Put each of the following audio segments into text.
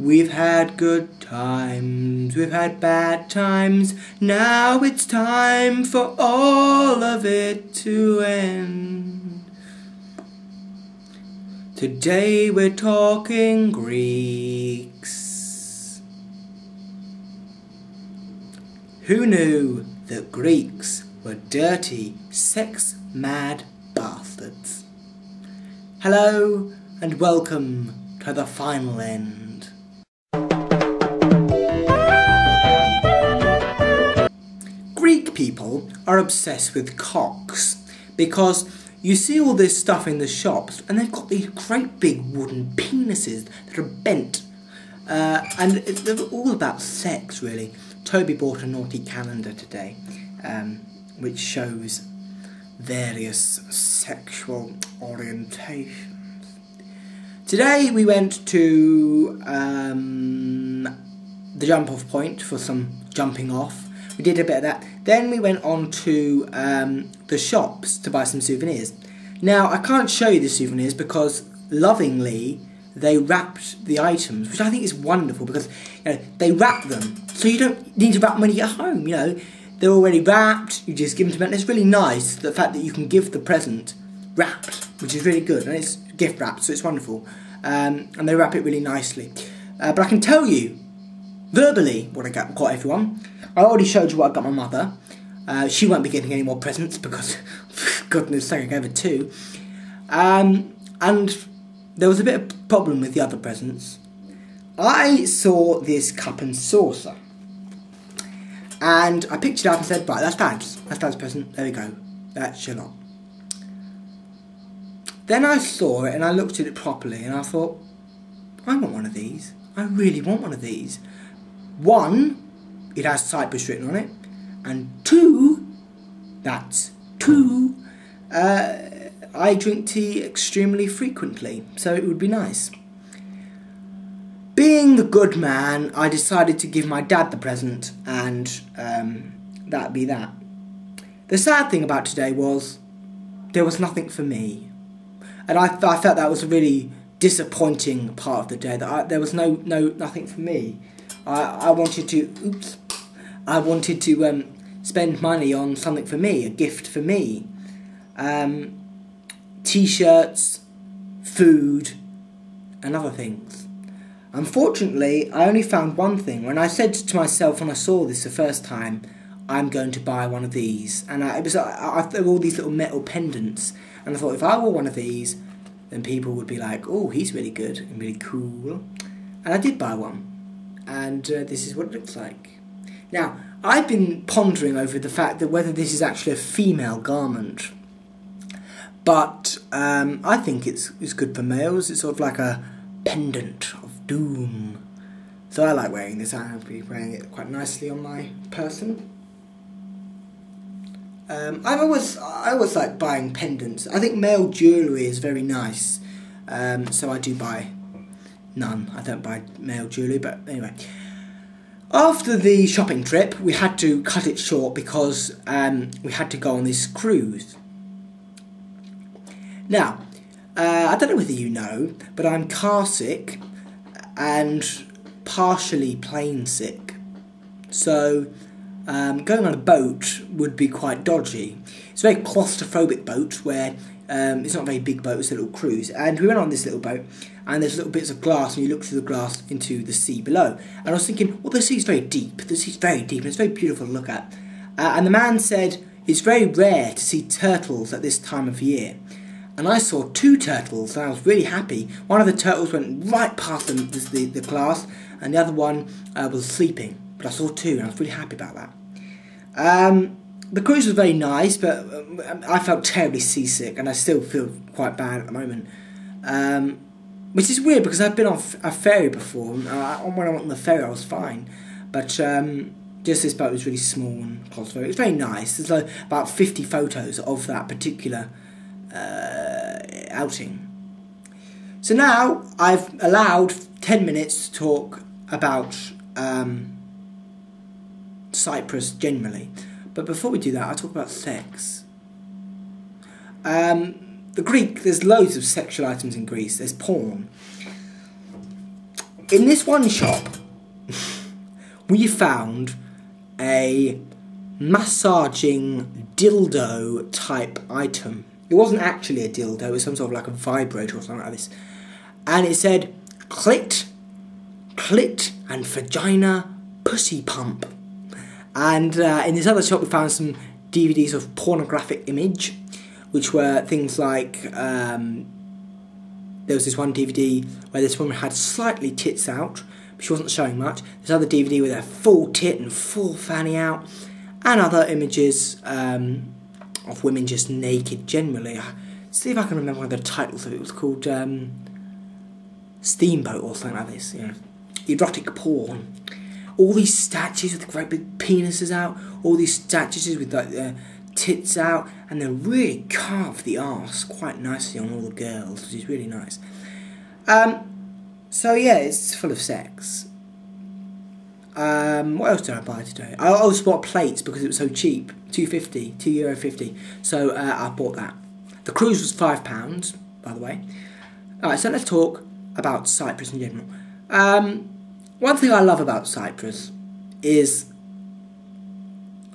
We've had good times, we've had bad times, now it's time for all of it to end. Today we're talking Greeks. Who knew that Greeks were dirty, sex-mad bastards? Hello and welcome to the final end. Greek people are obsessed with cocks because you see all this stuff in the shops and they've got these great big wooden penises that are bent and they're all about sex really. Toby bought a naughty calendar today which shows various sexual orientations. Today we went to the jump off point for some jumping off. We did a bit of that. Then we went on to the shops to buy some souvenirs. Now, I can't show you the souvenirs because, lovingly, they wrapped the items, which I think is wonderful because they wrap them, so you don't need to wrap them when you get home. They're already wrapped. You just give them to them. And it's really nice the fact that you can give the present wrapped, which is really good, and it's gift wrapped, so it's wonderful. And they wrap it really nicely. But I can tell you verbally what I got everyone. I already showed you what I got my mother. She won't be getting any more presents because, for goodness sake, I gave her 2. And there was a bit of problem with the other presents. I saw this cup and saucer. And I picked it up and said, right, that's Dad's. That's Dad's present. There we go. That's your lot. Then I saw it and I looked at it properly and I thought, I want one of these. I really want one of these. 1, it has Cyprus written on it, and 2, that's 2, I drink tea extremely frequently, so it would be nice. Being the good man, I decided to give my dad the present, and that'd be that. The sad thing about today was, there was nothing for me, and I felt that was a really disappointing part of the day, that there was nothing for me. I wanted to spend money on something for me, a gift for me. T-shirts, food, and other things. Unfortunately, I only found one thing. When I said to myself when I saw this the first time, I'm going to buy one of these. And there were all these little metal pendants. And I thought, if I wore one of these, then people would be like, oh, he's really good and really cool. And I did buy one. And this is what it looks like. Now, I've been pondering over the fact that whether this is actually a female garment, but I think it's good for males. It's sort of like a pendant of doom. So I like wearing this. I'll be wearing it quite nicely on my person. I always like buying pendants. I think male jewellery is very nice, so I do buy none. I don't buy male jewellery, but anyway. After the shopping trip, we had to cut it short because we had to go on this cruise. Now, I don't know whether you know, but I'm car sick and partially plane sick. So, going on a boat would be quite dodgy. It's a very claustrophobic boat where it's not a very big boat, it's a little cruise. And we went on this little boat, and there's little bits of glass, and you look through the glass into the sea below. And I was thinking, well, the sea's very deep. The sea's very deep, and it's very beautiful to look at. And the man said, it's very rare to see turtles at this time of year. And I saw 2 turtles, and I was really happy. One of the turtles went right past the glass, and the other one was sleeping. But I saw 2, and I was really happy about that. The cruise was very nice, but I felt terribly seasick, and I still feel quite bad at the moment. Which is weird because I've been on a ferry before. When I went on the ferry, I was fine, but just this boat was really small and claustrophobic. It was very nice. There's about 50 photos of that particular outing. So now I've allowed 10 minutes to talk about Cyprus generally. But before we do that, I'll talk about sex. There's loads of sexual items in Greece. There's porn. In this one shop, we found a massaging dildo type item. It wasn't actually a dildo, it was some sort of like a vibrator or something like this. And it said, clit and vagina pussy pump. And in this other shop we found some DVDs of pornographic image, which were things like, there was this one DVD where this woman had slightly tits out, but she wasn't showing much. This other DVD with a full tit and full fanny out, and other images of women just naked generally. See if I can remember one of the titles of it. It was called Steamboat or something like this, you know. Erotic porn. All these statues with great big penises out, all these statues with like tits out, and they really carved the arse quite nicely on all the girls, which is really nice. So yeah, it's full of sex. What else did I buy today? I also bought plates because it was so cheap, €2.50. So I bought that. The cruise was £5, by the way. Alright, so let's talk about Cyprus in general. One thing I love about Cyprus is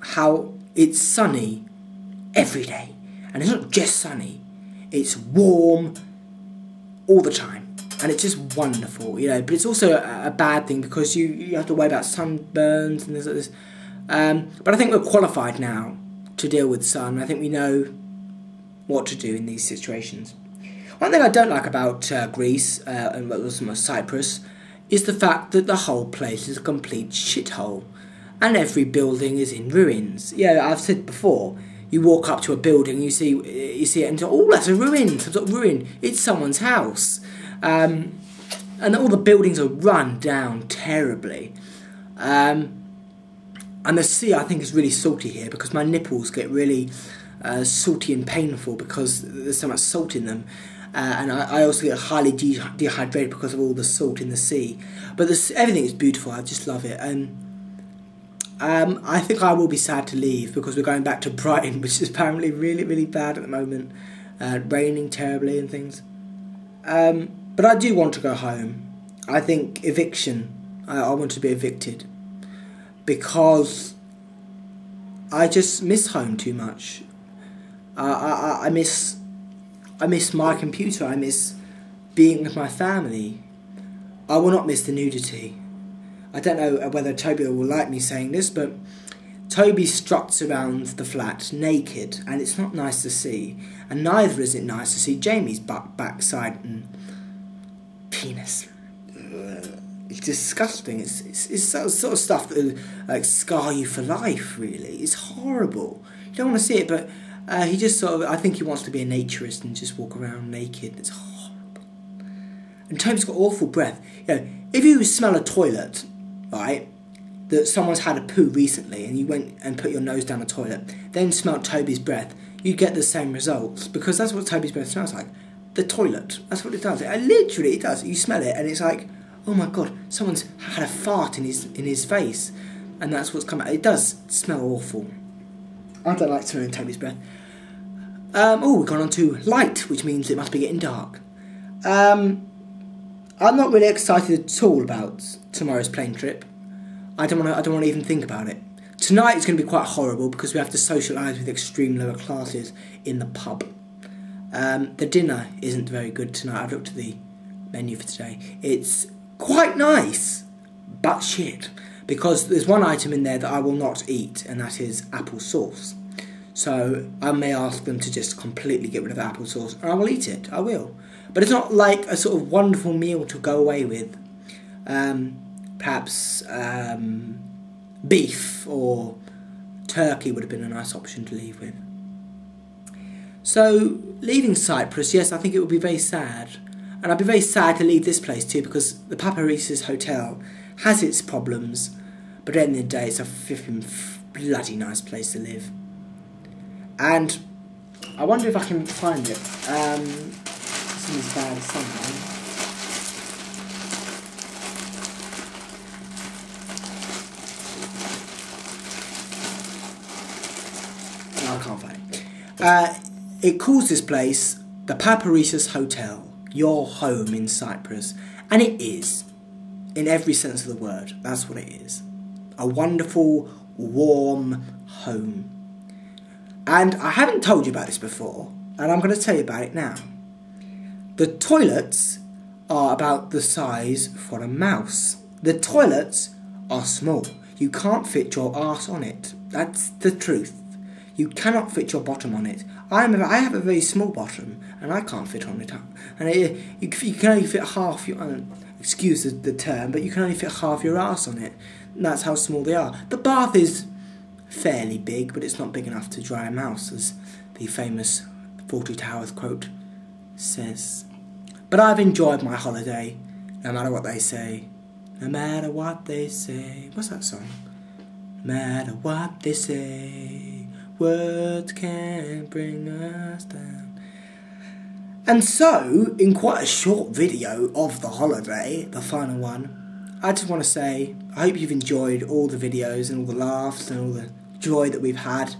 how it's sunny every day. And it's not just sunny, it's warm all the time. And it's just wonderful, you know. But it's also a bad thing because you have to worry about sunburns and things like this. But I think we're qualified now to deal with sun. I think we know what to do in these situations. One thing I don't like about Greece and Cyprus is the fact that the whole place is a complete shithole. And every building is in ruins. Yeah, I've said before, you walk up to a building, you see it and oh, that's a ruin, some sort of ruin. It's someone's house. And all the buildings are run down terribly. And the sea, I think, is really salty here because my nipples get really salty and painful because there's so much salt in them. And I also get highly dehydrated because of all the salt in the sea. But everything is beautiful, I just love it. And I think I will be sad to leave because we're going back to Brighton, which is apparently really, really bad at the moment. Raining terribly and things. But I do want to go home. I think eviction, I want to be evicted. Because I just miss home too much. I miss my computer, I miss being with my family. I will not miss the nudity. I don't know whether Toby will like me saying this, but Toby struts around the flat naked, and it's not nice to see. And neither is it nice to see Jamie's backside and penis. It's disgusting. It's sort of stuff that will, like, scar you for life, really. It's horrible. You don't want to see it, but he just sort of, I think he wants to be a naturist and just walk around naked. It's horrible. And Toby's got awful breath. You know, if you smell a toilet, right, that someone's had a poo recently and you went and put your nose down a toilet, then smelled Toby's breath, you'd get the same results because that's what Toby's breath smells like. The toilet. That's what it does. Literally, it does. You smell it and it's like, oh my god, someone's had a fart in his face, and that's what's come out. It does smell awful. I don't like smelling Toby's breath. We've gone on to light, which means it must be getting dark. I'm not really excited at all about tomorrow's plane trip. I don't want to even think about it. Tonight is going to be quite horrible because we have to socialise with extreme lower classes in the pub. The dinner isn't very good tonight. I've looked at the menu for today. It's quite nice, but shit. Because there's one item in there that I will not eat, and that is apple sauce. So I may ask them to just completely get rid of the apple sauce, and I will eat it. I will. But it's not like a sort of wonderful meal to go away with. Perhaps beef or turkey would have been a nice option to leave with. So, leaving Cyprus, yes, I think it would be very sad. And I'd be very sad to leave this place too, because the Paparizis Hotel has its problems, but at the end of the day, it's a flipping bloody nice place to live. And I wonder if I can find it. It's in this bag somewhere. No, I can't find it. It calls this place the Paparizis Hotel, your home in Cyprus. And it is. in every sense of the word. That's what it is. A wonderful, warm home. And I haven't told you about this before, and I'm going to tell you about it now. The toilets are about the size for a mouse. The toilets are small. You can't fit your arse on it. That's the truth. You cannot fit your bottom on it. I have a very small bottom, and I can't fit on it. And you can only fit half your... excuse the term, but you can only fit half your arse on it. And that's how small they are. The bath is fairly big, but it's not big enough to dry a mouse, as the famous 40 Towers quote says. But I've enjoyed my holiday, no matter what they say. No matter what they say. What's that song? No matter what they say, words can't bring us down. And so, in quite a short video of the holiday, the final one, I just want to say, I hope you've enjoyed all the videos and all the laughs and all the joy that we've had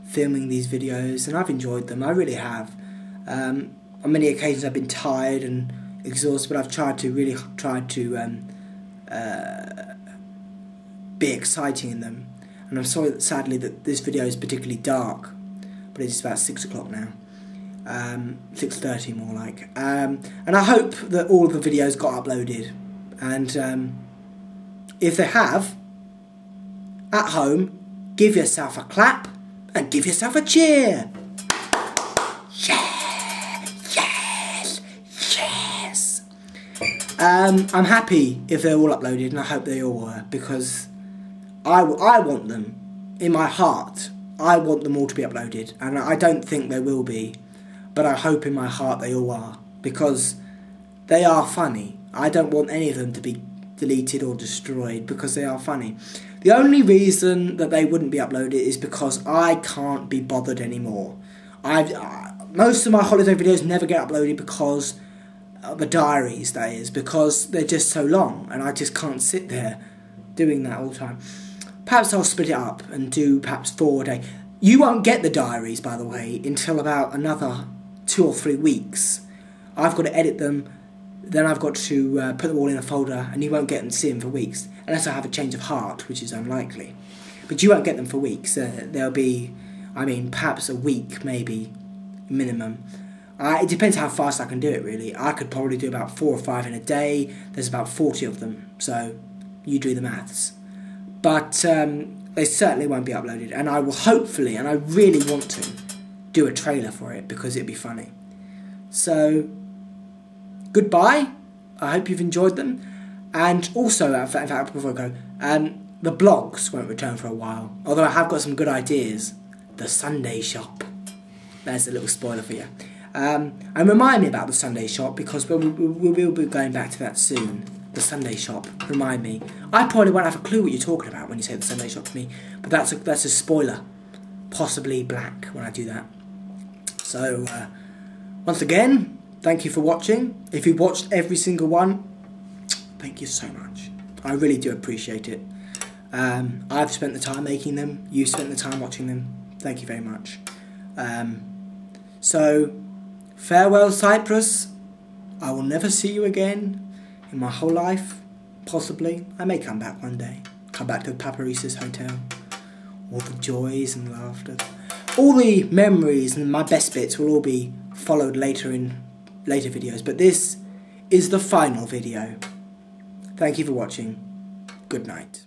filming these videos, and I've enjoyed them, I really have. On many occasions I've been tired and exhausted, but I've tried to be exciting in them. And I'm sorry that sadly that this video is particularly dark, but it's about 6 o'clock now. 6:30 more like. And I hope that all of the videos got uploaded, and if they have, at home, give yourself a clap and give yourself a cheer. Yeah! Yes! Yes! I'm happy if they're all uploaded, and I hope they all were, because I want them in my heart. I want them all to be uploaded, and I don't think they will be, but I hope in my heart they all are, because they are funny. I don't want any of them to be deleted or destroyed, because they are funny. The only reason that they wouldn't be uploaded is because I can't be bothered anymore. Most of my holiday videos never get uploaded because the diaries, that is, because they're just so long, and I just can't sit there doing that all the time. Perhaps I'll split it up and do perhaps 4 a day. You won't get the diaries, by the way, until about another 2 or 3 weeks. I've got to edit them, then I've got to put them all in a folder, and you won't get them to see them for weeks, unless I have a change of heart, which is unlikely. But you won't get them for weeks. There'll be, perhaps a week, maybe, minimum. It depends how fast I can do it, really. I could probably do about 4 or 5 in a day. There's about 40 of them, so you do the maths. But they certainly won't be uploaded, and I will hopefully, and I really want to, do a trailer for it, because it'd be funny. So, goodbye. I hope you've enjoyed them. And also, in fact, before I go, the blogs won't return for a while, although I have got some good ideas. The Sunday shop. There's a little spoiler for you. And remind me about the Sunday shop, because we'll be going back to that soon. The Sunday shop, remind me. I probably won't have a clue what you're talking about when you say the Sunday shop to me, but that's a spoiler. Possibly black when I do that. So, once again, thank you for watching. If you watched every single one, thank you so much. I really do appreciate it. I've spent the time making them. You've spent the time watching them. Thank you very much. So, farewell Cyprus. I will never see you again in my whole life. Possibly. I may come back one day. Come back to the Paparisas Hotel. All the joys and laughter. All the memories and my best bits will all be followed later in later videos. But this is the final video. Thank you for watching. Good night.